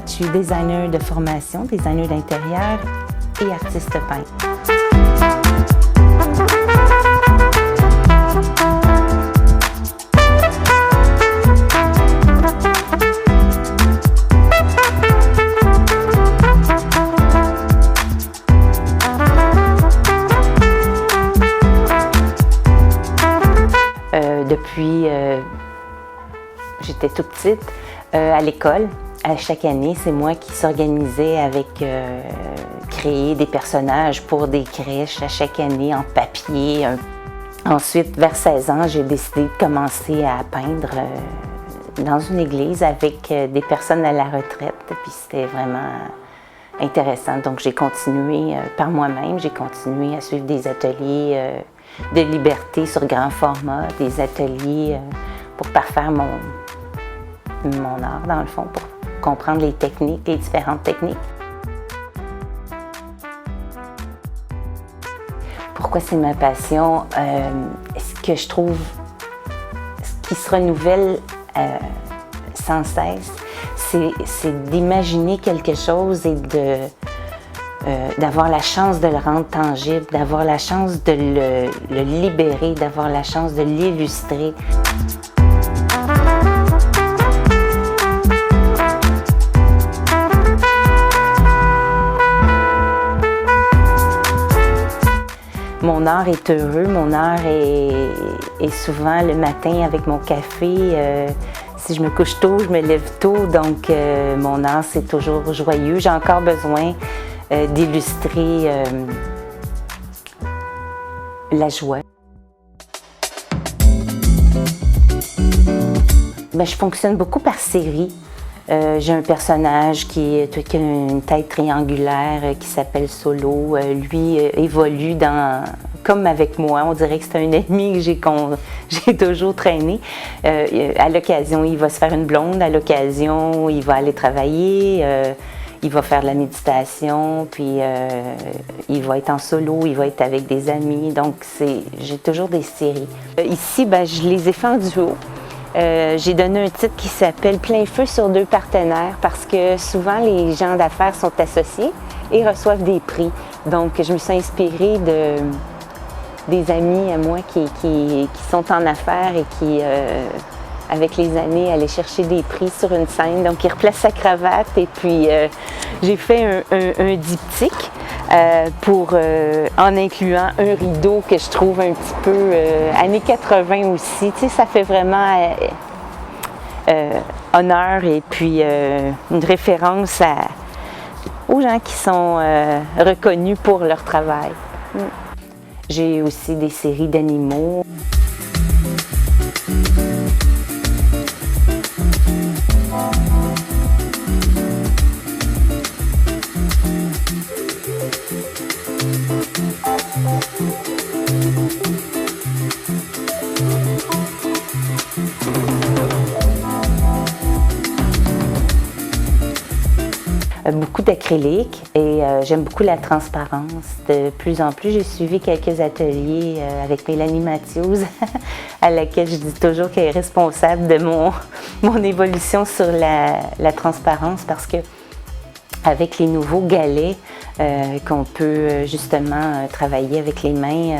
je suis designer de formation, designer d'intérieur et artiste peintre. Depuis j'étais toute petite, à l'école, à chaque année, c'est moi qui s'organisais avec créer des personnages pour des crèches à chaque année en papier. Ensuite, vers 16 ans, j'ai décidé de commencer à peindre dans une église avec des personnes à la retraite. Puis c'était vraiment intéressant. Donc j'ai continué par moi-même, j'ai continué à suivre des ateliers de liberté sur grand format, des ateliers pour parfaire mon art, dans le fond, pour comprendre les techniques, les différentes techniques. Pourquoi c'est ma passion? Ce que je trouve, ce qui se renouvelle sans cesse, c'est d'imaginer quelque chose et d'avoir la chance de le rendre tangible, d'avoir la chance de le libérer, d'avoir la chance de l'illustrer. Mon art est heureux, mon art est souvent le matin avec mon café. Si je me couche tôt, je me lève tôt, donc mon art c'est toujours joyeux. J'ai encore besoin d'illustrer la joie. Je fonctionne beaucoup par série. J'ai un personnage qui a une tête triangulaire qui s'appelle Solo. Lui évolue comme avec moi. On dirait que c'est un ennemi que j'ai toujours traîné. À l'occasion, il va se faire une blonde. À l'occasion, il va aller travailler. Il va faire de la méditation. Puis il va être en solo. Il va être avec des amis. Donc, j'ai toujours des séries. Ici, je les ai fait en duo. J'ai donné un titre qui s'appelle « Plein feu sur deux partenaires » parce que souvent les gens d'affaires sont associés et reçoivent des prix. Donc je me suis inspirée des amis à moi qui sont en affaires et qui, avec les années, allaient chercher des prix sur une scène. Donc ils replacent sa cravate et puis j'ai fait un diptyque. En incluant un rideau que je trouve un petit peu années 80 aussi. Tu sais, ça fait vraiment honneur et puis une référence aux gens qui sont reconnus pour leur travail. J'ai aussi des séries d'animaux. Beaucoup d'acrylique et j'aime beaucoup la transparence. De plus en plus, j'ai suivi quelques ateliers avec Mélanie Matthews, à laquelle je dis toujours qu'elle est responsable de mon évolution sur la transparence parce que avec les nouveaux galets qu'on peut justement travailler avec les mains,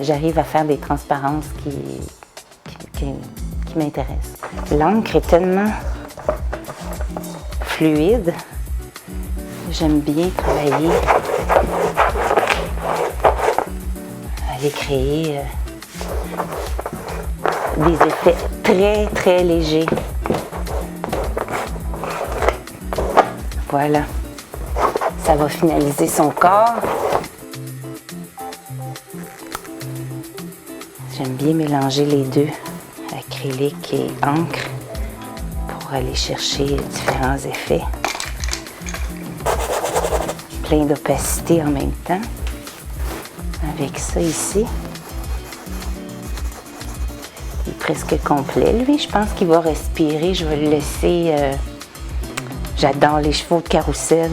j'arrive à faire des transparences qui m'intéressent. L'encre est tellement fluide. J'aime bien travailler, aller créer des effets très, très légers. Voilà, ça va finaliser son corps. J'aime bien mélanger les deux, acrylique et encre, pour aller chercher différents effets. Plein d'opacité en même temps. Avec ça ici. Il est presque complet. Lui, je pense qu'il va respirer. Je vais le laisser. J'adore les chevaux de carrousel.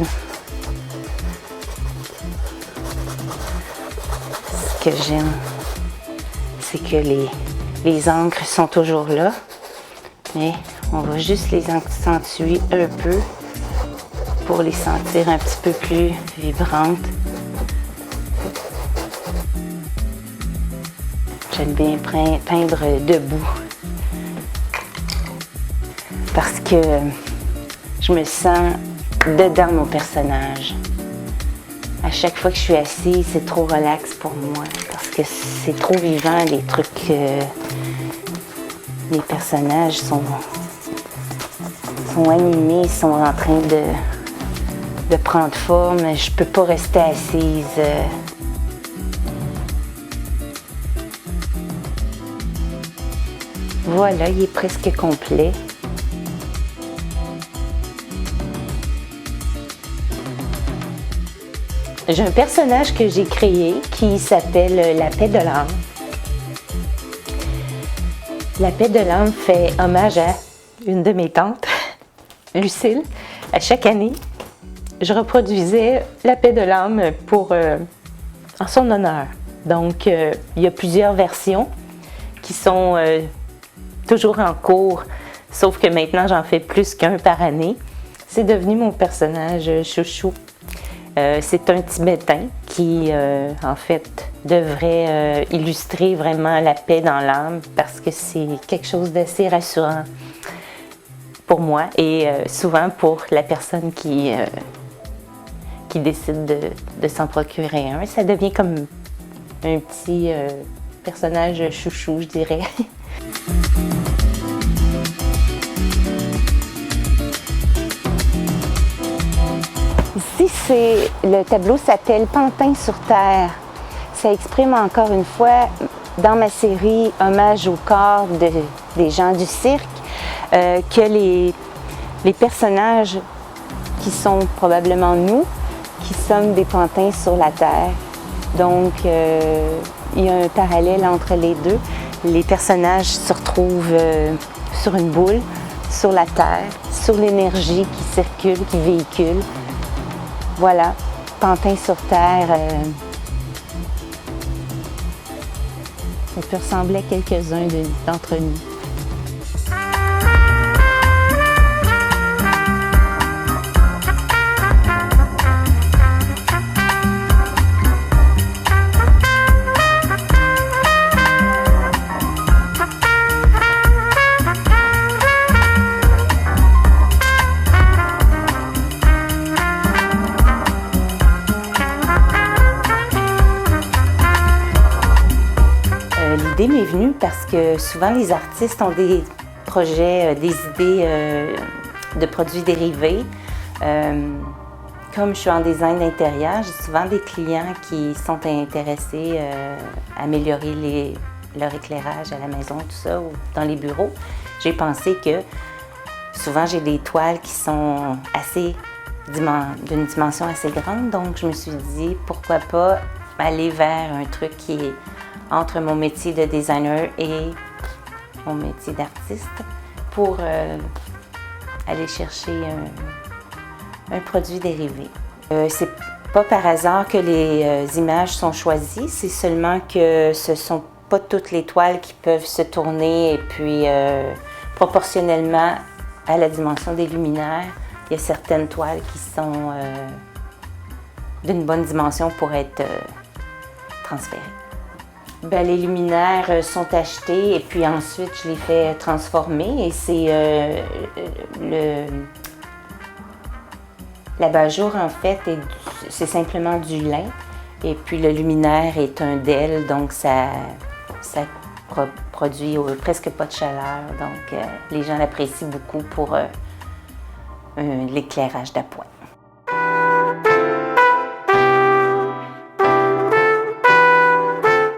Ce que j'aime, c'est que les encres sont toujours là. Mais on va juste les accentuer un peu pour les sentir un petit peu plus vibrantes. J'aime bien peindre debout parce que je me sens dedans mon personnage. À chaque fois que je suis assise, c'est trop relax pour moi parce que c'est trop vivant, les trucs. Les personnages sont animés, sont en train de prendre forme. Je peux pas rester assise. Voilà, il est presque complet. J'ai un personnage que j'ai créé qui s'appelle la paix de l'âme. La paix de l'âme fait hommage à une de mes tantes, Lucille. À chaque année, je reproduisais la paix de l'âme en son honneur. Donc, il y a plusieurs versions qui sont toujours en cours, sauf que maintenant, j'en fais plus qu'un par année. C'est devenu mon personnage chouchou. C'est un Tibétain qui, en fait, devrait illustrer vraiment la paix dans l'âme parce que c'est quelque chose d'assez rassurant pour moi et souvent pour la personne qui décide de s'en procurer un. Ça devient comme un petit personnage chouchou, je dirais. Ici, le tableau s'appelle Pantin sur Terre. Ça exprime encore une fois, dans ma série Hommage au corps des gens du cirque, que les personnages qui sont probablement nous, qui sommes des pantins sur la Terre. Donc, il y a un parallèle entre les deux. Les personnages se retrouvent sur une boule, sur la Terre, sur l'énergie qui circule, qui véhicule. Voilà, Pantin sur Terre. Ça peut ressembler à quelques-uns d'entre nous. L'idée m'est venue parce que souvent les artistes ont des projets, des idées de produits dérivés. Comme je suis en design d'intérieur, j'ai souvent des clients qui sont intéressés à améliorer leur éclairage à la maison, tout ça, ou dans les bureaux. J'ai pensé que souvent j'ai des toiles qui sont d'une dimension assez grande, donc je me suis dit pourquoi pas aller vers un truc qui est entre mon métier de designer et mon métier d'artiste pour aller chercher un produit dérivé. C'est pas par hasard que les images sont choisies, c'est seulement que ce sont pas toutes les toiles qui peuvent se tourner et puis proportionnellement à la dimension des luminaires, il y a certaines toiles qui sont d'une bonne dimension pour être transférées. Ben, les luminaires sont achetés et puis ensuite je les fais transformer et c'est l'abat-jour en fait, c'est simplement du lin et puis le luminaire est un DEL donc ça produit presque pas de chaleur donc les gens l'apprécient beaucoup pour l'éclairage d'appoint.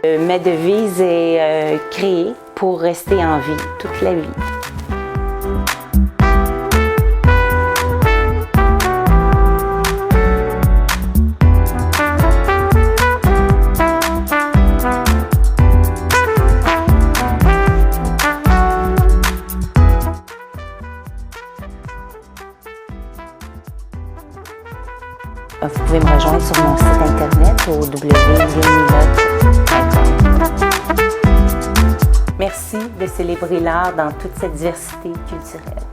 Ma devise est créer pour rester en vie toute la vie. Vous pouvez me rejoindre sur mon site internet au www.leonilot.com. Merci de célébrer l'art dans toute cette diversité culturelle.